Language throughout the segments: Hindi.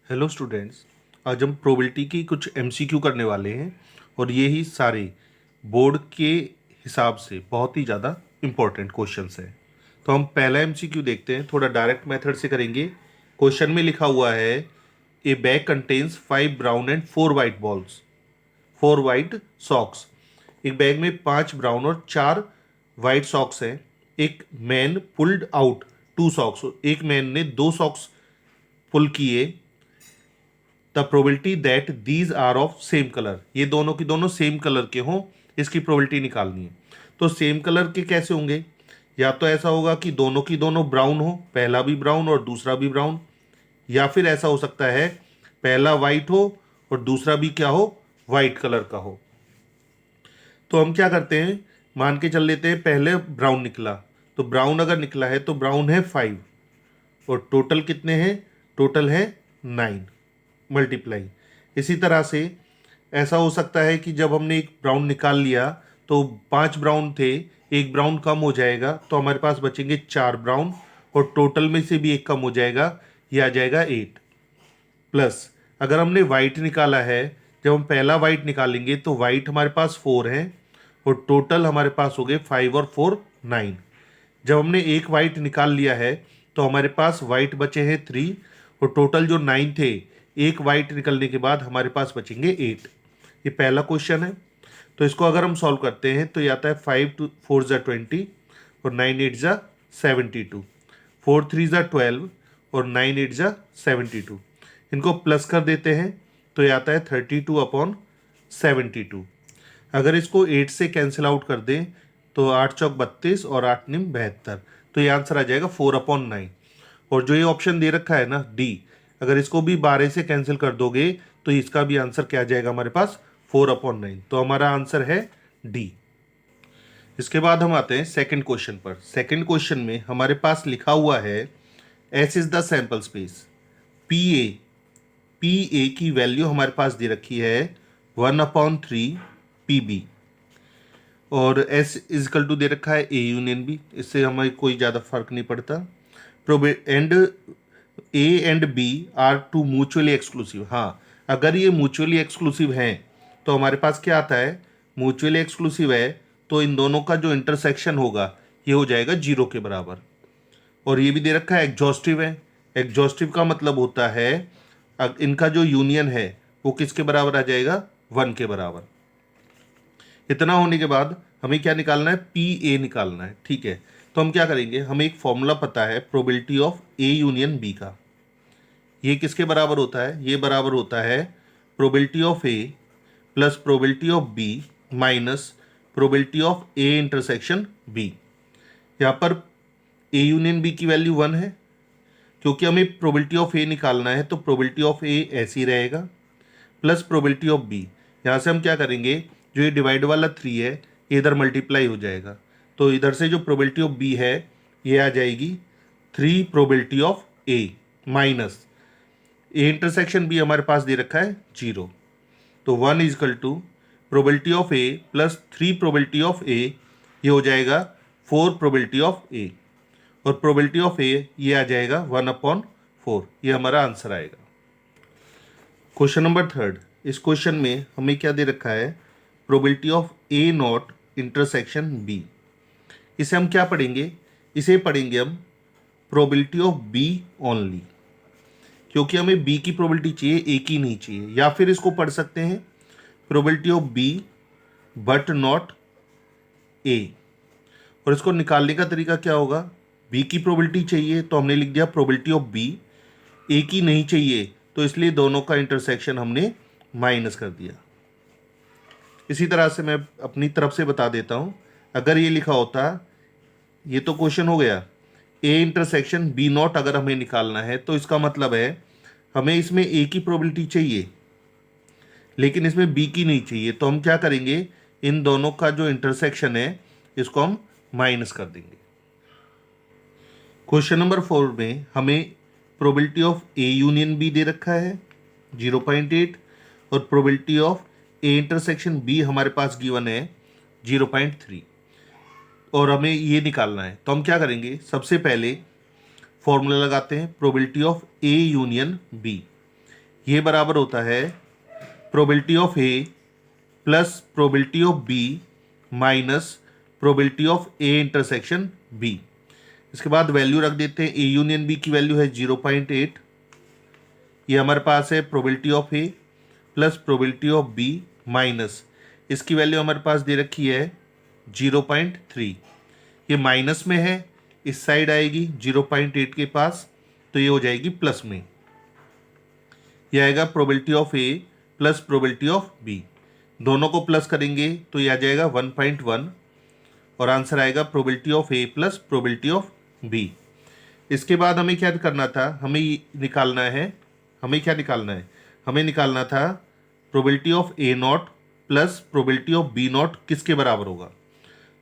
Hello students. आज हम प्रोबेबिलिटी की कुछ एमसीक्यू करने वाले हैं और ये ही सारे बोर्ड के हिसाब से बहुत ही ज़्यादा इम्पोर्टेंट क्वेश्चंस हैं। तो हम पहला एमसीक्यू देखते हैं, थोड़ा डायरेक्ट मेथड से करेंगे। क्वेश्चन में लिखा हुआ है a bag contains 5 brown and 4 white balls, 4 white socks. एक बैग में 5 ब्राउन और 4 वाइट सॉक्स हैं। एक मैन पुल्ड आउट 2 सॉक्स, एक मैन ने 2 सॉक्स पुल किए। The probability that these are of same colour, ये दोनों की दोनों सेम कलर के हों, इसकी प्रोबेबिलिटी निकालनी है। तो सेम कलर के कैसे होंगे? या तो ऐसा होगा कि दोनों की दोनों ब्राउन हो, पहला भी ब्राउन और दूसरा भी ब्राउन, या फिर ऐसा हो सकता है पहला वाइट हो और दूसरा भी क्या हो, वाइट कलर का हो। तो हम क्या करते हैं, मान के चल लेते हैं पहले ब्राउन निकला, तो ब्राउन अगर निकला है तो ब्राउन है 5 और टोटल कितने हैं? टोटल है 9 मल्टीप्लाई। इसी तरह से ऐसा हो सकता है कि जब हमने एक ब्राउन निकाल लिया तो 5 ब्राउन थे, एक ब्राउन कम हो जाएगा तो हमारे पास बचेंगे 4 ब्राउन और टोटल में से भी एक कम हो जाएगा, ये आ जाएगा 8। प्लस अगर हमने वाइट निकाला है, जब हम पहला वाइट निकालेंगे तो वाइट हमारे पास 4 है और टोटल हमारे पास हो गए 5 और 4 9। जब हमने एक वाइट निकाल लिया है तो हमारे पास वाइट बचे हैं 3 और टोटल जो 9 थे, एक वाइट निकलने के बाद हमारे पास बचेंगे 8। ये पहला क्वेश्चन है। तो इसको अगर हम सॉल्व करते हैं तो ये आता है 5 टू 4 ज़ा 20 और 9 8 ज़ा 72, 4 3 ज़ा 12 और 9 8 ज़ा 72। इनको प्लस कर देते हैं तो ये आता है 32/72। अगर इसको 8 से कैंसिल आउट कर दें तो 8 चौक 32 और 8 निम 72, तो ये आंसर आ जाएगा 4/9। और जो ये ऑप्शन दे रखा है ना डी, अगर इसको भी 12 से कैंसिल कर दोगे तो इसका भी आंसर क्या आ जाएगा हमारे पास, 4/9। तो हमारा आंसर है डी। इसके बाद हम आते हैं सेकंड क्वेश्चन पर। सेकंड क्वेश्चन में हमारे पास लिखा हुआ है S is the sample space. P A, P A की वैल्यू हमारे पास दे रखी है 1/3 पी बी और एस इजकल टू दे रखा है ए यूनियन बी, इससे हमें कोई ज़्यादा फर्क नहीं पड़ता। And A and B are two mutually exclusive. हाँ, अगर ये म्यूचुअली एक्सक्लूसिव हैं तो हमारे पास क्या आता है, म्यूचुअली एक्सक्लूसिव है तो इन दोनों का जो इंटरसेक्शन होगा ये हो जाएगा 0 के बराबर। और ये भी दे रखा है एग्जॉस्टिव है। एग्जॉस्टिव का मतलब होता है इनका जो यूनियन है वो किसके बराबर आ जाएगा, 1 के बराबर। इतना होने के बाद हमें क्या निकालना है, पी ए निकालना है। ठीक है, तो हम क्या करेंगे, हमें एक फॉर्मूला पता है probability of A union B का। ये किसके बराबर होता है, ये बराबर होता है probability of A plus probability of B minus probability of A intersection B. यहाँ पर ए यूनियन बी की वैल्यू 1 है, क्योंकि हमें प्रोबेबिलिटी ऑफ ए निकालना है तो प्रोबेबिलिटी ऑफ ए ऐसे ही रहेगा प्लस प्रोबेबिलिटी ऑफ बी। यहाँ से हम क्या करेंगे, जो ये डिवाइड वाला 3 है ये इधर मल्टीप्लाई हो जाएगा, तो इधर से जो प्रोबेबिलिटी ऑफ बी है ये आ जाएगी 3 probability of A minus A intersection B हमारे पास दे रखा है 0। तो 1 is equal to probability of A plus 3 probability of A, ये हो जाएगा 4 प्रोबेबिलिटी ऑफ ए और प्रोबेबिलिटी ऑफ ए ये आ जाएगा 1/4। ये हमारा आंसर आएगा। Question number third. इस क्वेश्चन में हमें क्या दे रखा है, probability of A not intersection B. इसे हम क्या पढ़ेंगे, इसे पढ़ेंगे हम प्रोबेबिलिटी ऑफ बी ओनली, क्योंकि हमें बी की प्रोबेबिलिटी चाहिए, ए की नहीं चाहिए। या फिर इसको पढ़ सकते हैं probability of B but not A. और इसको निकालने का तरीका क्या होगा, बी की प्रोबेबिलिटी चाहिए तो हमने लिख दिया प्रोबेबिलिटी ऑफ बी, ए की नहीं चाहिए तो इसलिए दोनों का इंटरसेक्शन हमने माइनस कर दिया। इसी तरह से मैं अपनी तरफ से बता देता हूं, अगर ये लिखा होता, ये तो क्वेश्चन हो गया, ए इंटरसेक्शन बी नॉट अगर हमें निकालना है तो इसका मतलब है हमें इसमें ए की प्रोबेबिलिटी चाहिए लेकिन इसमें बी की नहीं चाहिए। तो हम क्या करेंगे, इन दोनों का जो इंटरसेक्शन है इसको हम माइनस कर देंगे। क्वेश्चन नंबर 4 में हमें probability of A union B दे रखा है 0.8 और probability of A intersection B हमारे पास गिवन है 0.3 और हमें ये निकालना है। तो हम क्या करेंगे, सबसे पहले फॉर्मूला लगाते हैं probability of A union B. ये बराबर होता है probability of A plus probability of B minus probability of A intersection B. इसके बाद वैल्यू रख देते हैं, ए यूनियन बी की वैल्यू है 0.8, ये हमारे पास है probability of A plus probability of B minus इसकी वैल्यू हमारे पास दे रखी है 0.3। ये माइनस में है, इस साइड आएगी 0.8 के पास, तो ये हो जाएगी प्लस में। ये आएगा probability of A plus probability of B, दोनों को प्लस करेंगे तो ये आ जाएगा 1.1 और आंसर आएगा probability of A plus probability of B. इसके बाद हमें क्या करना था, हमें क्या निकालना है, हमें निकालना था probability of A not plus probability of B not किसके बराबर होगा।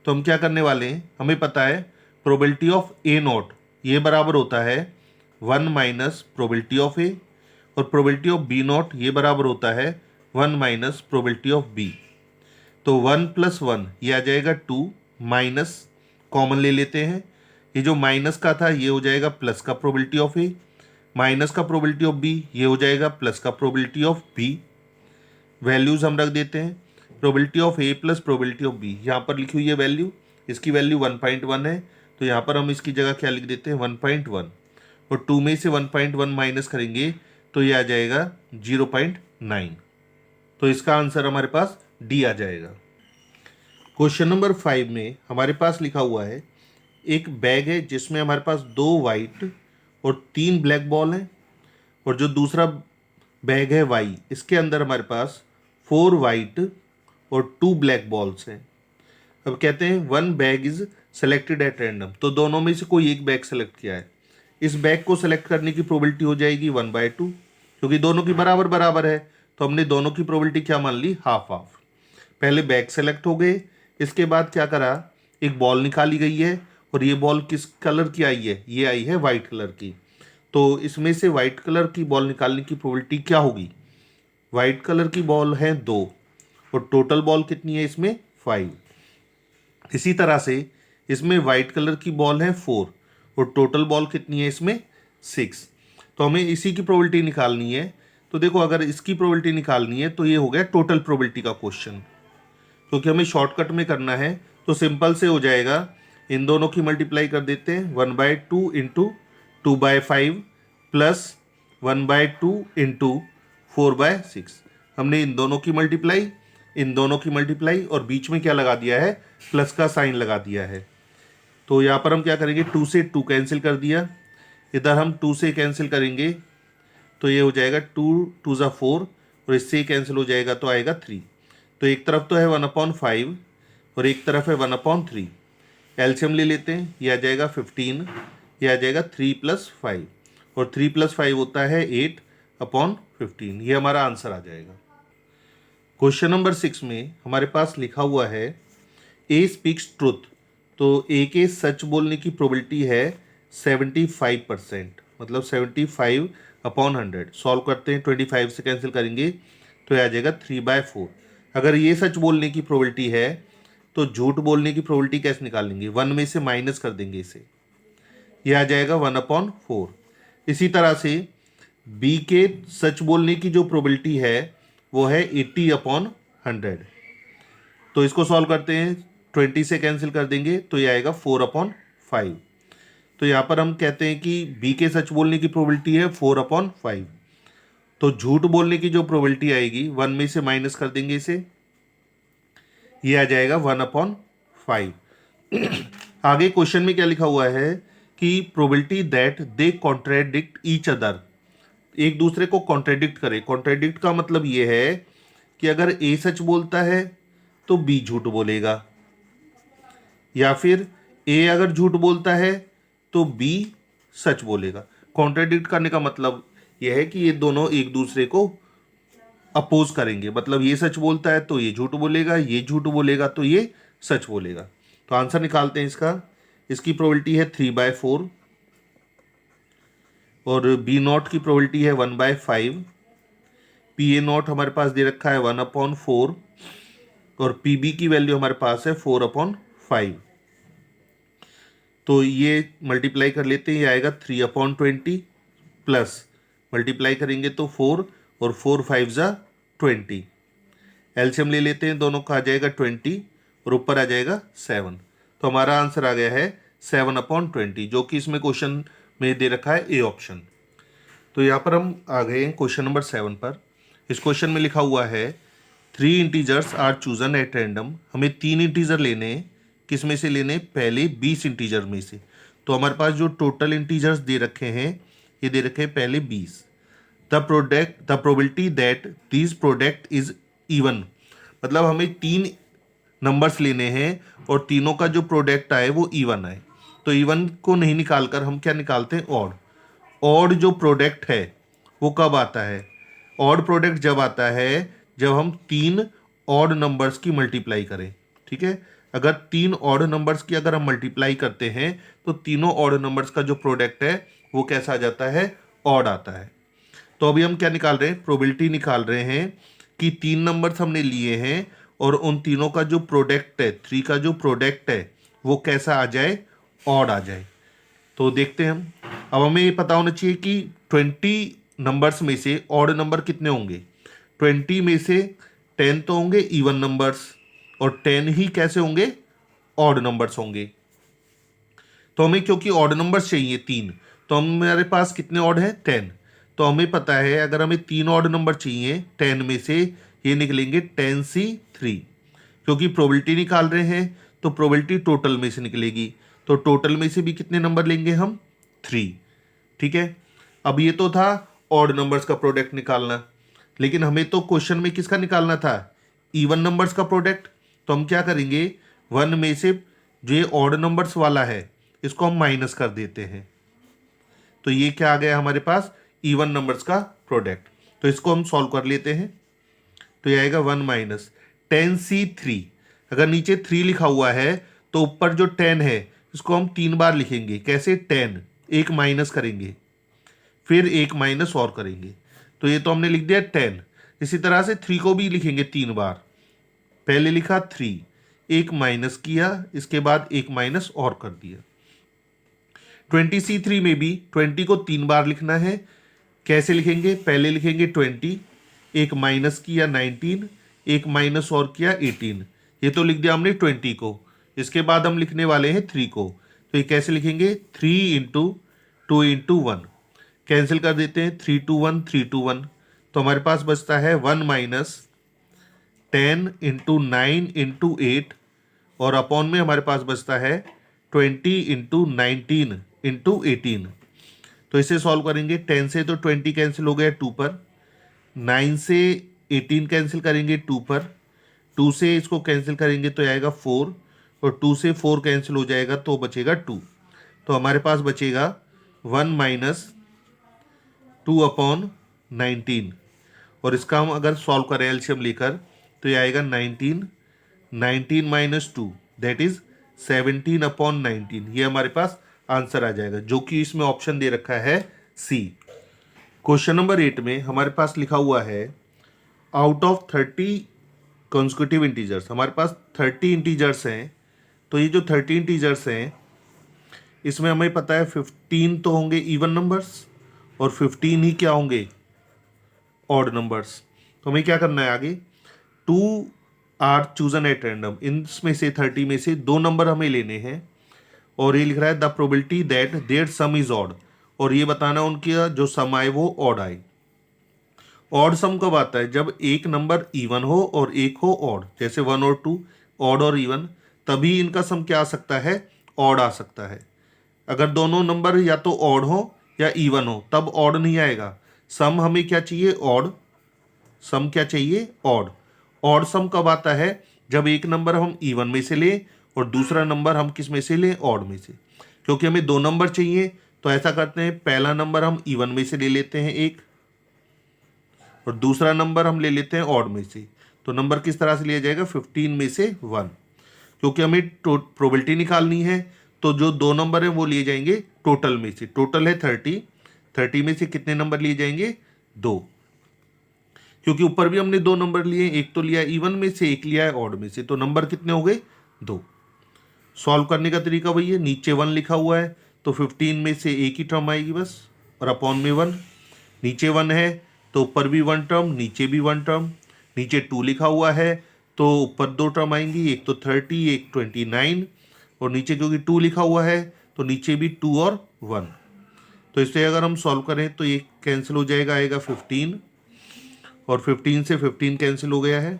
तो हम क्या करने वाले हैं, हमें पता है प्रोबेबिलिटी ऑफ ए नॉट ये बराबर होता है 1 माइनस प्रोबेबिलिटी ऑफ ए और प्रोबेबिलिटी ऑफ बी नॉट ये बराबर होता है 1 माइनस प्रोबेबिलिटी ऑफ बी। तो 1 + 1 ये आ जाएगा 2 माइनस कॉमन ले लेते हैं, ये जो माइनस का था ये हो जाएगा प्लस का प्रोबेबिलिटी ऑफ ए, माइनस का प्रोबेबिलिटी ऑफ बी ये हो जाएगा प्लस का प्रोबेबिलिटी ऑफ बी। वैल्यूज हम रख देते हैं, probability of A plus probability of B, यहाँ पर लिखी हुई है वैल्यू, इसकी वैल्यू 1.1 है, तो यहाँ पर हम इसकी जगह क्या लिख देते हैं 1.1 और 2 में से 1.1 माइनस करेंगे तो ये आ जाएगा 0.9। तो इसका आंसर हमारे पास डी आ जाएगा। क्वेश्चन नंबर 5 में हमारे पास लिखा हुआ है एक बैग है जिसमें हमारे पास 2 वाइट और 3 ब्लैक बॉल हैं और जो दूसरा बैग है वाई, इसके अंदर हमारे पास 4 वाइट और 2 ब्लैक बॉल्स हैं। अब कहते हैं 1 bag is selected at random, तो दोनों में से कोई एक बैग सेलेक्ट किया है। इस बैग को सेलेक्ट करने की प्रोबेबिलिटी हो जाएगी 1/2, क्योंकि दोनों की बराबर बराबर है, तो हमने दोनों की प्रोबेबिलिटी क्या मान ली, हाफ हाफ। पहले बैग सेलेक्ट हो गए, इसके बाद क्या करा, एक बॉल निकाली गई है और ये बॉल किस कलर की आई है, ये आई है वाइट कलर की। तो इसमें से वाइट कलर की बॉल निकालने की प्रोबेबिलिटी क्या होगी, वाइट कलर की बॉल है 2 और टोटल बॉल कितनी है इसमें 5। इसी तरह से इसमें वाइट कलर की बॉल है 4 और टोटल बॉल कितनी है इसमें 6। तो हमें इसी की प्रोबेबिलिटी निकालनी है। तो देखो अगर इसकी प्रोबेबिलिटी निकालनी है तो ये हो गया टोटल प्रोबेबिलिटी का क्वेश्चन, क्योंकि हमें शॉर्टकट में करना है तो सिंपल से हो जाएगा, इन दोनों की मल्टीप्लाई कर देते हैं 1/2 इंटू 2/5 प्लस 1/2 इंटू 4/6। हमने इन दोनों की मल्टीप्लाई और बीच में क्या लगा दिया है, प्लस का साइन लगा दिया है। तो यहाँ पर हम क्या करेंगे, 2 से 2 कैंसिल कर दिया, इधर हम 2 से कैंसिल करेंगे तो ये हो जाएगा 2 2 ज़ा 4 और इससे कैंसिल हो जाएगा तो आएगा 3। तो एक तरफ तो है 1/5 और एक तरफ है 1/3। एलसीएम ले लेते हैं, ये आ जाएगा 15, ये आ जाएगा 3 + 5 और 3 + 5 होता है 8/15। ये हमारा आंसर आ जाएगा। क्वेश्चन नंबर 6 में हमारे पास लिखा हुआ है ए स्पीक्स ट्रुथ, तो ए के सच बोलने की प्रोबेबिलिटी है 75%, मतलब 75/100। सॉल्व करते हैं, 25 से कैंसिल करेंगे तो ये आ जाएगा 3/4। अगर ये सच बोलने की प्रोबेबिलिटी है तो झूठ बोलने की प्रोबेबिलिटी कैसे निकालेंगे, 1 में से माइनस कर देंगे इसे, ये आ जाएगा 1/4। इसी तरह से बी के सच बोलने की जो प्रोबेबिलिटी है वो है 80/100। तो इसको सॉल्व करते हैं, 20 से कैंसिल कर देंगे तो ये आएगा 4/5। तो यहाँ पर हम कहते हैं कि बी के सच बोलने की प्रोबेबिलिटी है 4/5, तो झूठ बोलने की जो प्रोबेबिलिटी आएगी 1 में से माइनस कर देंगे इसे, ये आ जाएगा 1/5। आगे क्वेश्चन में क्या लिखा हुआ है कि probability that they contradict each other, एक दूसरे को कॉन्ट्रेडिक्ट करे। कॉन्ट्रेडिक्ट का मतलब ये है कि अगर ए सच बोलता है तो बी झूठ बोलेगा, या फिर ए अगर झूठ बोलता है तो बी सच बोलेगा। कॉन्ट्रेडिक्ट करने का मतलब यह है कि ये दोनों एक दूसरे को अपोज करेंगे, मतलब ये सच बोलता है तो ये झूठ बोलेगा, ये झूठ बोलेगा तो ये सच बोलेगा। तो आंसर निकालते हैं इसका, इसकी प्रोबेबिलिटी है 3/4 और बी नॉट की प्रोबेबिलिटी है 1/5, पी ए नॉट हमारे पास दे रखा है 1/4 और पी बी की वैल्यू हमारे पास है 4/5। तो ये मल्टीप्लाई कर लेते हैं, ये आएगा 3/20 प्लस मल्टीप्लाई करेंगे तो 4 और 4 5 जा 20। एलसीएम ले लेते हैं दोनों का, आ जाएगा 20 और ऊपर आ जाएगा 7। तो हमारा आंसर आ गया है 7/20, जो कि इसमें क्वेश्चन में दे रखा है ए ऑप्शन। तो यहाँ पर हम आ गए हैं क्वेश्चन नंबर 7 पर। इस क्वेश्चन में लिखा हुआ है 3 integers are chosen at random. हमें 3 इंटीजर लेने हैं, किस में से लेने? पहले 20 इंटीजर में से। तो हमारे पास जो टोटल इंटीजर्स दे रखे हैं, ये दे रखे हैं पहले 20। The probability that this product is even, मतलब हमें 3 नंबर्स लेने हैं और तीनों का जो प्रोडक्ट आए वो इवन आए। तो इवन को नहीं निकालकर हम क्या निकालते हैं? ऑड। ऑड जो प्रोडक्ट है वो कब आता है? ऑड प्रोडक्ट जब आता है जब हम 3 ऑड नंबर्स की मल्टीप्लाई करें। ठीक है, अगर 3 ऑड नंबर्स की अगर हम मल्टीप्लाई करते हैं तो तीनों ऑड नंबर्स का जो प्रोडक्ट है वो कैसा आ जाता है? ऑड आता है। तो अभी हम क्या निकाल रहे हैं? प्रोबेबिलिटी निकाल रहे हैं कि 3 नंबर्स हमने लिए हैं और उन तीनों का जो प्रोडक्ट है, 3 का जो प्रोडक्ट है वो कैसा आ जाए? ऑड आ जाए। तो देखते हैं हम। अब हमें ये पता होना चाहिए कि 20 नंबर्स में से ऑड नंबर कितने होंगे। 20 में से 10 तो होंगे इवन नंबर्स और 10 ही कैसे होंगे? ऑड नंबर्स होंगे। तो हमें क्योंकि ऑड नंबर्स चाहिए 3, तो हमारे पास कितने ऑड हैं? 10। तो हमें पता है अगर हमें 3 ऑड नंबर चाहिए 10 में से, ये निकलेंगे 10C3। क्योंकि प्रोबेबिलिटी निकाल रहे हैं तो प्रोबेबिलिटी टोटल में से निकलेगी। तो टोटल में से भी कितने नंबर लेंगे हम? 3। ठीक है, अब ये तो था ऑड नंबर्स का प्रोडक्ट निकालना, लेकिन हमें तो क्वेश्चन में किसका निकालना था? इवन नंबर्स का प्रोडक्ट। तो हम क्या करेंगे? 1 में से जो ये ऑड नंबर्स वाला है इसको हम माइनस कर देते हैं। तो ये क्या आ गया हमारे पास? इवन नंबर्स का प्रोडक्ट। तो इसको हम सॉल्व कर लेते हैं। तो ये आएगा 1 माइनस 10C3। अगर नीचे 3 लिखा हुआ है तो ऊपर जो 10 है इसको हम 3 बार लिखेंगे। कैसे? 10, एक माइनस करेंगे, फिर एक माइनस और करेंगे। तो ये तो हमने लिख दिया 10। इसी तरह से 3 को भी लिखेंगे 3 बार। पहले लिखा 3, एक माइनस किया, इसके बाद एक माइनस और कर दिया। 20C3 में भी 20 को 3 बार लिखना है। कैसे लिखेंगे? पहले लिखेंगे 20, एक माइनस किया 19, एक माइनस और किया 18। ये तो लिख दिया हमने 20 को। इसके बाद हम लिखने वाले हैं 3 को। तो ये कैसे लिखेंगे? 3 इंटू 2 इंटू 1। कैंसिल कर देते हैं, 3 2 1 3 2 1। तो हमारे पास बचता है 1 माइनस 10 इंटू 9 इंटू 8 और अपॉन में हमारे पास बचता है 20 इंटू 19 इंटू 18। तो इसे सॉल्व करेंगे। 10 से तो 20 कैंसिल हो गया 2 पर, 9 से 18 कैंसिल करेंगे 2 पर, 2 से इसको कैंसिल करेंगे तो आएगा 4 और 2 से 4 कैंसिल हो जाएगा तो बचेगा 2। तो हमारे पास बचेगा 1 माइनस 2/19 और इसका हम अगर सॉल्व करें एलसीएम लेकर तो ये आएगा 19, 19 माइनस 2 दैट इज 17/19। ये हमारे पास आंसर आ जाएगा, जो कि इसमें ऑप्शन दे रखा है सी। क्वेश्चन नंबर 8 में हमारे पास लिखा हुआ है आउट ऑफ 30 कंसेक्यूटिव इंटीजर्स। हमारे पास 30 इंटीजर्स हैं। तो ये जो 30 इंटीजर्स हैं इसमें हमें पता है 15 तो होंगे इवन नंबर्स और 15 ही क्या होंगे? Odd numbers. तो हमें क्या करना है आगे? 2 आर चूजन एट रैंडम। इनमें से 30 में से 2 नंबर हमें लेने हैं और ये लिख रहा है the probability that their sum is odd, और ये बताना उनका जो सम आए वो ऑड आए। ऑड सम कब आता है? जब एक नंबर इवन हो और एक हो ऑड, जैसे 1 और 2 ऑड और इवन, तभी इनका सम क्या आ सकता है? ऑड आ सकता है। अगर दोनों नंबर या तो ऑड हो या इवन हो तब ऑड नहीं आएगा। सम हमें क्या चाहिए? ऑड। सम क्या चाहिए? ऑड। ऑड सम कब आता है? जब एक नंबर हम इवन में से लें और दूसरा नंबर हम किस में से लें? ऑड में से। क्योंकि हमें 2 नंबर चाहिए तो ऐसा करते हैं, पहला नंबर हम इवन में से ले लेते हैं 1 और दूसरा नंबर हम ले लेते हैं ऑड में से। तो नंबर किस तरह से लिया जाएगा? 15 में से 1। क्योंकि हमें प्रोबेबिलिटी निकालनी है तो जो 2 नंबर हैं वो लिए जाएंगे टोटल में से। टोटल है 30, 30 में से कितने नंबर लिए जाएंगे? 2। क्योंकि ऊपर भी हमने 2 नंबर लिए, एक तो लिया इवन में से, एक लिया है ऑड में से, तो नंबर कितने हो गए? 2। सॉल्व करने का तरीका वही है, नीचे 1 लिखा हुआ है तो 15 में से एक ही टर्म आएगी बस और अपॉन में 1। नीचे 1 है तो ऊपर भी 1 टर्म, नीचे भी 1 टर्म, नीचे 2 लिखा हुआ है तो ऊपर 2 टर्म आएंगी, एक तो 30, एक 29, और नीचे क्योंकि 2 लिखा हुआ है तो नीचे भी 2 और 1। तो इससे अगर हम सॉल्व करें तो ये कैंसिल हो जाएगा, आएगा 15, और 15 से 15 कैंसिल हो गया है,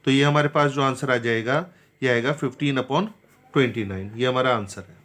तो ये हमारे पास जो आंसर आ जाएगा ये आएगा 15/29। ये हमारा आंसर है।